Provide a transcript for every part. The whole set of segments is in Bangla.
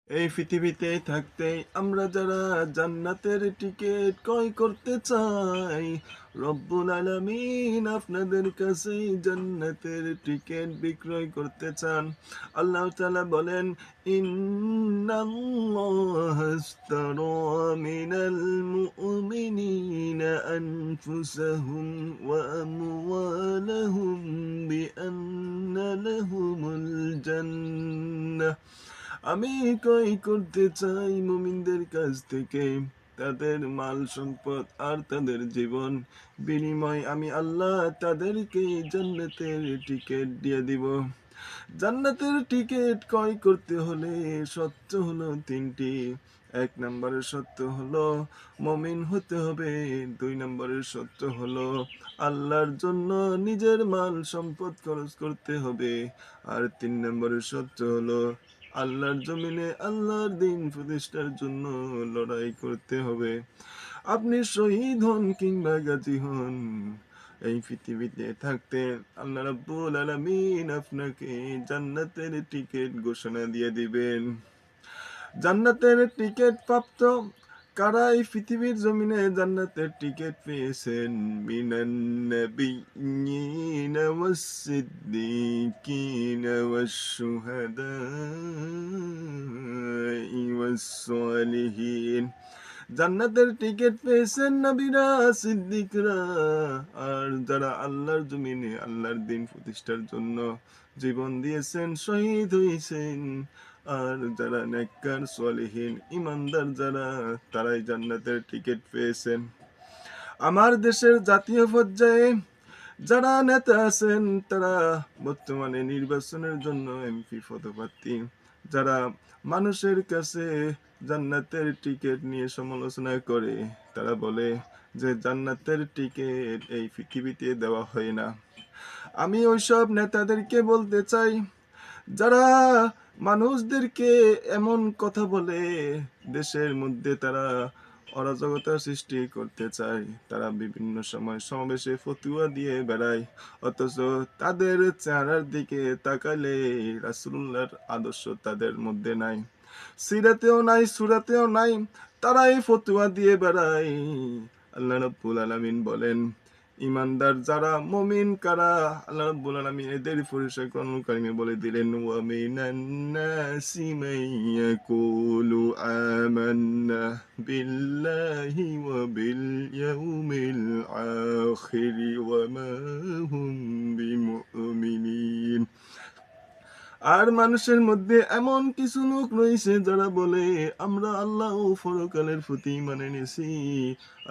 এই পৃথিবীতে থাকতে আমরা যারা জান্নাতের টিকিট ক্রয় করতে চাই, রব্বুল আলামিন আপনাদের কাছে জান্নাতের টিকিট বিক্রয় করতে চান। আল্লাহ তাআলা বলেন, ইন্নাল্লাহা আশতারা মিনাল মুমিনিনা আনফুসাহুম ওয়া আমওয়ালাহুম বিআন্না লাহুমুল জান্নাহ। আমি ক্রয় করতে চাই মুমিনদের কাছ থেকে তাদের মাল সম্পদ আর তাদের জীবন। বিনিময় আমি আল্লাহ তাদেরকে জান্নাতের টিকিট দিয়ে দিব। জান্নাতের টিকিট ক্রয় করতে হলে শর্ত হলো তিনটি। এক নম্বরের শর্ত হলো মমিন হতে হবে। দুই নম্বরের শর্ত হলো আল্লাহর জন্য নিজের মাল সম্পদ খরচ করতে হবে। আর তিন নম্বরের শর্ত হলো আল্লাহর জমিনে আল্লাহর দিন প্রতিষ্ঠার জন্য লড়াই করতে হবে। আপনি শহীদ হন কিংবা গাজী হন, এই পৃথিবীতে থাকতে আল্লাহ রাব্বুল আলামিন আপনাকে জান্নাতের টিকিট ঘোষণা দিয়ে দিবেন। জান্নাতের টিকিট প্রাপ্ত কারা এই পৃথিবীর জমিনে জান্নাতের টিকিট পেয়েছেন? মিনান নাবিয়্যিনা ওয়াস সিদ্দীকিনা ওয়াস শুহাদাই ওয়াস সালিহিন। জান্নাতের টিকিট পেয়েছেন নবীরা, সিদ্দিকরা, আর যারা আল্লাহর জমিনে আল্লাহর দিন প্রতিষ্ঠার জন্য জীবন দিয়েছেন, শহীদ হয়েছেন। আর যারা নেককার সলিহিন ইমানদার যারা, তারাই জান্নাতের টিকিট পেয়েছেন। আমার দেশের জাতীয় পর্যায়ে যারা নেতা আছেন, তারা বর্তমানে নির্বাচনের জন্য এমপি পদপ্রার্থী। যারা মানুষের কাছে জান্নাতের টিকিট নিয়ে সমালোচনা করে, তারা বলে যে জান্নাতের টিকিট এই পৃথিবীতে দেওয়া হয় না। আমি ওইসব নেতাদেরকে বলতে চাই, যারা মানুষদেরকে এমন কথা বলে দেশের মধ্যে তারা অরাজকতা সৃষ্টি করতে চায়, তারা বিভিন্ন সময় সমাবেশে ফতুয়া দিয়ে বেড়ায়, অথচ তাদের চেহারার দিকে তাকালে রাসূলুল্লাহর আদর্শ তাদের মধ্যে নাই, সিরাতেও নাই, সুরাতেও নাই, তারা এই ফতুয়া দিয়ে বেড়ায়। আল্লাহ রাব্বুল আলামিন বলেন, ইমানদার যারা, মুমিন কারা? আল্লাহ রাব্বুল আলামিন এদের পরিচয় কোরআনুল কারীমে বলে দিলেন, ওয়া মিনান নাসি মান ইয়াকুলু আমান্না বিল্লাহি ওয়া বিল ইয়াউমিল আখির ওয়া মা হুম বিমুমিনিন। আর মানুষের মধ্যে এমন কিছু লোক রয়েছে যারা বলে আমরা আল্লাহ ও পরকালের প্রতি ঈমান এনেছি।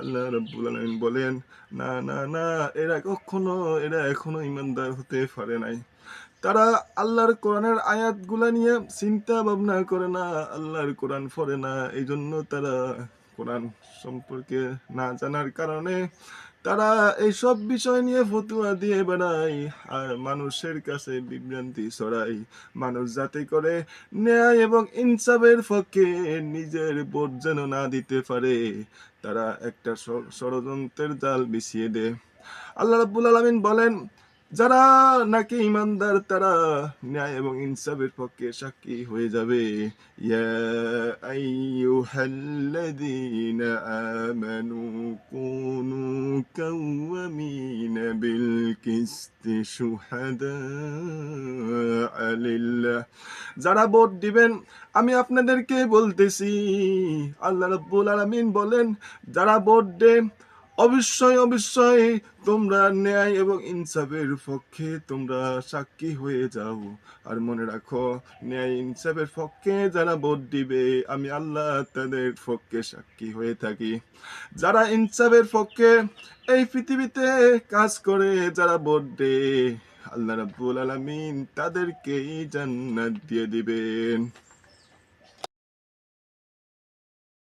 আল্লাহ রাব্বুল আলামিন বলেন, না না না, এরা এখনো ঈমানদার হতে পারে নাই। তারা আল্লাহর কোরআনের আয়াতগুলা নিয়ে চিন্তা ভাবনা করে না, আল্লাহর কোরআন পড়ে না। এই জন্য তারা কোরআন সম্পর্কে না জানার কারণে তারা এইসব বিষয় নিয়ে ফতুয়া দিয়ে বেড়ায় আর মানুষের কাছে বিভ্রান্তি ছড়ায়। মানুষ যাতে করে ন্যায় এবং ইনসাফের পক্ষে নিজের ভোট যেন না দিতে পারে, তারা একটা ষড়যন্ত্রের জাল বিছিয়ে দেয়। আল্লাহ রাব্বুল আলামিন বলেন, যারা নাকি ইমানদার তারা ন্যায় এবং ইনসাফের পক্ষে সাক্ষী হয়ে যাবে। ইয়া আইয়ুহাল্লাযীনা আমানু কুনু কাওয়ামিনা বিল কিসতি শুহাদাআ লিল্লাহ। যারা ভোট দিবেন, আমি আপনাদেরকে বলতেছি, আল্লাহ রাব্বুল আলামিন বলেন, যারা ভোট দেন অবশ্যই অবশ্যই তোমরা ন্যায় এবং ইনসাফের পক্ষে তোমরা সাক্ষী হয়ে যাও। আর মনে রাখো, ন্যায় ইনসাফের পক্ষে যারা ভোট দিবে, আমি আল্লাহ তাদের পক্ষে সাক্ষী হয়ে থাকি। যারা ইনসাফের পক্ষে এই পৃথিবীতে কাজ করে, যারা ভোট দেয়, আল্লাহ রাব্বুল আলামিন তাদেরকেই জান্নাত দিয়ে দিবেন।